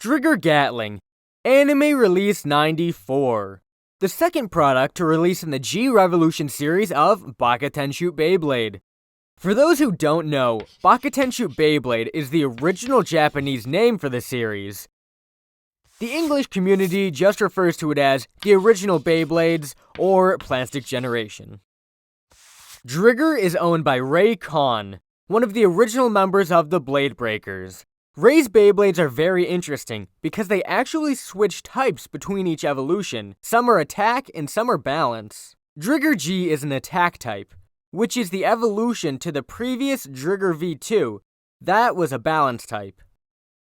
Driger Gatling, Anime Release 94. The second product to release in the G-Revolution series of Bakatenshu Beyblade. For those who don't know, Bakatenshu Beyblade is the original Japanese name for the series. The English community just refers to it as the original Beyblades or Plastic Generation. Driger is owned by Ray Kahn, one of the original members of the Blade Breakers. Ray's Beyblades are very interesting because they actually switch types between each evolution. Some are attack and some are balance. Driger G is an attack type, which is the evolution to the previous Driger V2. That was a balance type.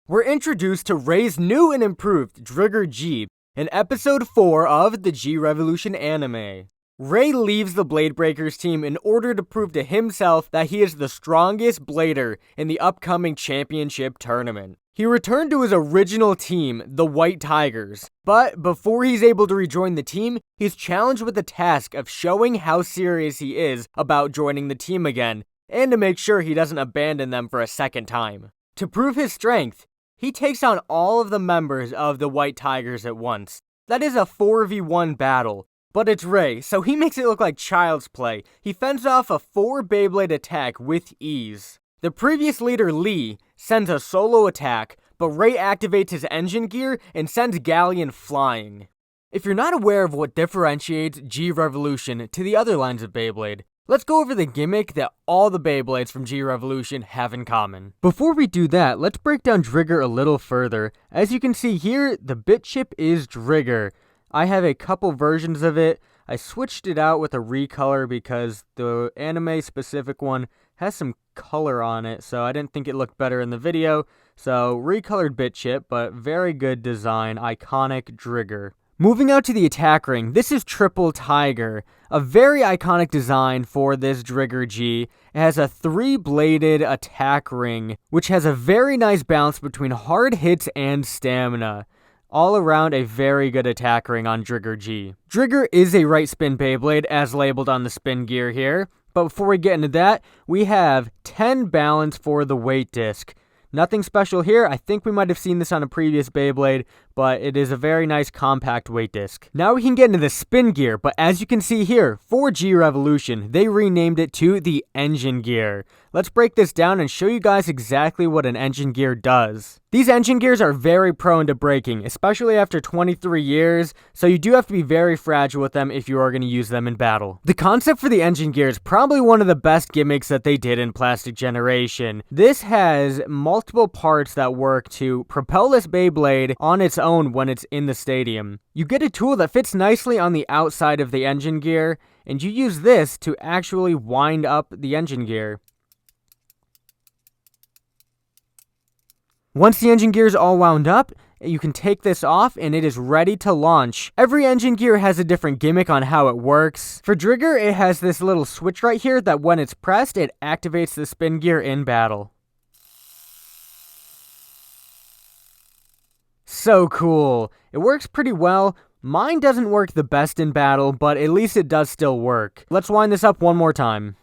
We're introduced to Ray's new and improved Driger G in episode 4 of the G-Revolution anime. Ray leaves the Blade Breakers team in order to prove to himself that he is the strongest blader in the upcoming championship tournament. He returned to his original team, the White Tigers, but before he's able to rejoin the team, he's challenged with the task of showing how serious he is about joining the team again, and to make sure he doesn't abandon them for a second time. To prove his strength, he takes on all of the members of the White Tigers at once. That is a 4v1 battle. But it's Ray, so he makes it look like child's play. He fends off a 4 Beyblade attack with ease. The previous leader, Lee, sends a solo attack, but Ray activates his engine gear and sends Galleon flying. If you're not aware of what differentiates G-Revolution to the other lines of Beyblade, let's go over the gimmick that all the Beyblades from G-Revolution have in common. Before we do that, let's break down Driger a little further. As you can see here, the bit chip is Driger. I have a couple versions of it. I switched it out with a recolor because the anime specific one has some color on it, so I didn't think it looked better in the video. So recolored bit chip, but very good design, iconic Driger. Moving out to the attack ring, this is Triple Tiger, a very iconic design for this Driger G. It has a 3-bladed attack ring, which has a very nice balance between hard hits and stamina. All around a very good attack ring on Driger G. Driger is a right spin Beyblade as labeled on the spin gear here, but before we get into that, we have 10 balance for the weight disc. Nothing special here. I think we might have seen this on a previous Beyblade, but it is a very nice compact weight disc. Now we can get into the spin gear, but as you can see here, for G-Revolution, they renamed it to the engine gear. Let's break this down and show you guys exactly what an engine gear does. These engine gears are very prone to breaking, especially after 23 years, so you do have to be very fragile with them if you are going to use them in battle. The concept for the engine gear is probably one of the best gimmicks that they did in Plastic Generation. This has multiple parts that work to propel this Beyblade on its own when it's in the stadium. You get a tool that fits nicely on the outside of the engine gear, and you use this to actually wind up the engine gear. Once the engine gear is all wound up, you can take this off and it is ready to launch. Every engine gear has a different gimmick on how it works. For Driger, it has this little switch right here that when it's pressed, it activates the spin gear in battle. So cool. It works pretty well. Mine doesn't work the best in battle, but at least it does still work. Let's wind this up one more time.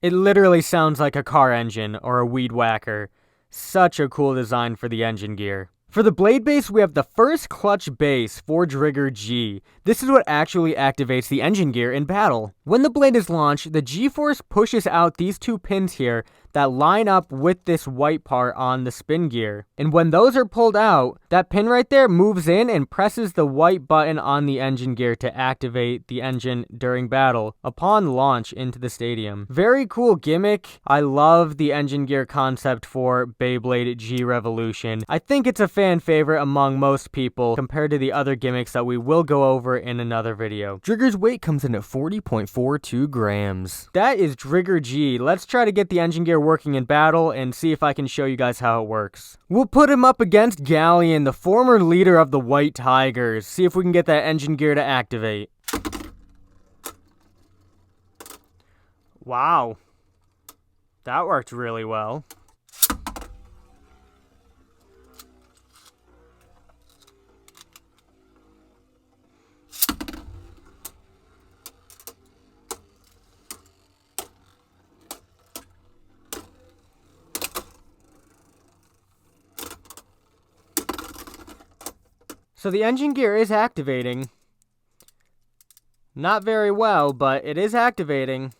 It literally sounds like a car engine or a weed whacker. Such a cool design for the engine gear. For the blade base, we have the first clutch base for Driger G. This is what actually activates the engine gear in battle. When the blade is launched, the G-force pushes out these 2 pins here that line up with this white part on the spin gear. And when those are pulled out, that pin right there moves in and presses the white button on the engine gear to activate the engine during battle upon launch into the stadium. Very cool gimmick. I love the engine gear concept for Beyblade G-Revolution. I think it's a fan favorite among most people compared to the other gimmicks that we will go over in another video. Driger's weight comes in at 40.42 grams. That is Driger G. Let's try to get the engine gear working in battle and see if I can show you guys how it works. We'll put him up against Galleon, the former leader of the White Tigers. See if we can get that engine gear to activate. Wow. That worked really well. So the engine gear is activating. Not very well, but it is activating.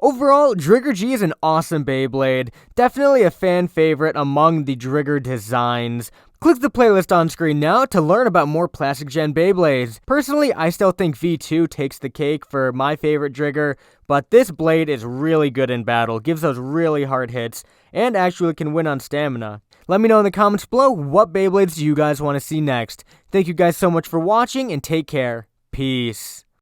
Overall, Driger G is an awesome Beyblade, definitely a fan favorite among the Driger designs. Click the playlist on screen now to learn about more classic gen Beyblades. Personally, I still think V2 takes the cake for my favorite Driger, but this blade is really good in battle, gives those really hard hits, and actually can win on stamina. Let me know in the comments below what Beyblades do you guys want to see next. Thank you guys so much for watching, and take care. Peace.